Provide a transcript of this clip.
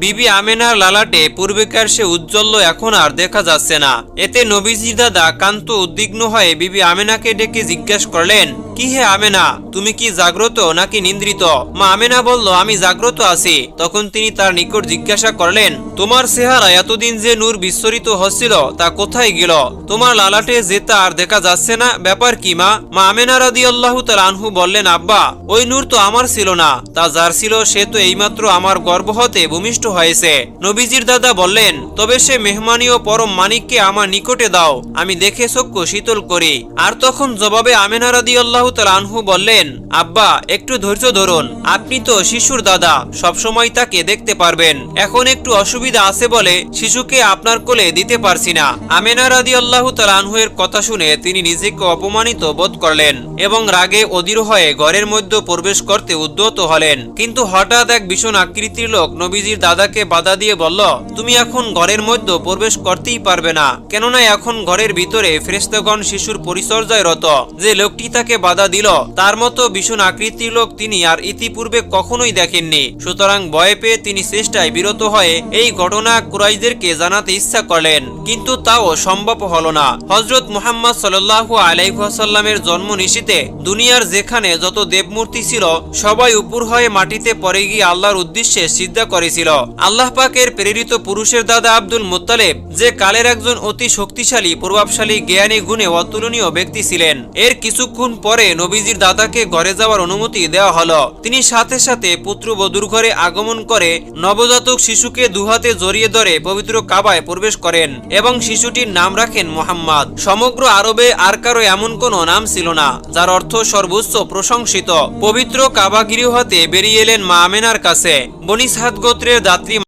বিবি আমেনার লালাটে পূর্বেকার সে উজ্জ্বল্য এখন আর দেখা যাচ্ছে না। এতে নবীজির দাদা কান্ত উদ্বিগ্ন হয়ে বিবি আমেনাকে ডেকে জিজ্ঞাসা করলেন, কি হে আমেনা, তুমি কি জাগ্রত নাকি নিদ্রিত? মা আমেনা বলল, আমি জাগ্রত আছি। তখন তিনি তার নিকট জিজ্ঞাসা করলেন, তোমার চেহারা এতদিন যে নূর বিস্ফোরিত হচ্ছিল তা কোথায় গেল? তোমার লালাটে যেটা আর দেখা যাচ্ছে না, ব্যাপার কি মা? মা আমেনা রাদিয়াল্লাহু তাআলা আনহু বললেন, আব্বা, ওই নূর তো আমার ছিল না, তা যার ছিল সে তো এইমাত্র আমার গর্ভ হতে ভূমিষ্ঠ হয়েছে। নবীজির দাদা বললেন, তবে সে মেহমানীয় পরম মানিককে আমার নিকটে দাও, আমি দেখে চক্ষু শীতল করি। আর তখন জবাবে আমেনা রাদিয়াল্লাহু তাআলা আনহু বললেন, আব্বা, একটু ধৈর্য ধরুন, আপনি তো শিশুর দাদা, সবসময় তাকে দেখতে পারবেন। এখন একটু অসুবিধা আছে বলে শিশুকে আপনার কোলে দিতে পারছি না। আমেনা রাদিয়াল্লাহু তাআলা আনহু এর কথা শুনে তিনি নিজেকে অপমানিত বোধ করলেন এবং রাগে অধীর হয়ে ঘরের মধ্যে প্রবেশ করতে উদ্যত হলেন। কিন্তু হঠাৎ এক ভীষণ আকৃতির লোক নবীজির দাদাকে বাধা দিয়ে বলল, তুমি এখন ঘরের মধ্যে প্রবেশ করতেই পারবে না, কেননা এখন ঘরের ভিতরে ফেরেশতাগণ শিশুর পরিচর্যায় রত। যে লোকটি তাকে বাধা দিল তার মতো ভীষণ আকৃতির লোক তিনি আর ইতিপূর্বে কখনোই দেখেননি। সুতরাং ভয় পেয়ে তিনি চেষ্টায় বিরত হয়ে এই ঘটনা কুরাইশদেরকে জানাতে ইচ্ছা করলেন, কিন্তু তাও সম্ভব হলো না। হযরত মুহাম্মদ সাল্লাল্লাহু আলাইহি ওয়াসাল্লামের জন্ম নিশিতে দুনিয়ার যেখানে যত দেবমূর্তি ছিল সবাই উপর হয়ে মাটিতে পড়ে গিয়ে আল্লাহর উদ্দেশ্যে সিজদা করেছিল। আল্লাহ পাকের প্রেরিত পুরুষের দাদা আব্দুল মুত্তালিব যে কালের একজন অতি শক্তিশালী, প্রভাবশালী, জ্ঞানী, গুণে অতুলনীয় ব্যক্তি ছিলেন। এর কিছুক্ষণ পরে নবীজির দাদাকে ঘরে যাওয়ার অনুমতি দেওয়া হলো। তিনি সাথে সাথে পুত্রবধূর ঘরে আগমন করে নবজাতক শিশুকে দুহাতে জড়িয়ে ধরে পবিত্র কাবায় প্রবেশ করেন এবং শিশুটির নাম রাখেন মুহাম্মদ। সমগ্র আরবে আর কারো এমন কোনো নাম ছিল না যার অর্থ সর্বোচ্চ প্রশংসিত। পবিত্র কাবা গৃহ হতে বেরিয়ে এলেন মা আমেনার কাছে। বনি সাদ গোত্রের দাত্রী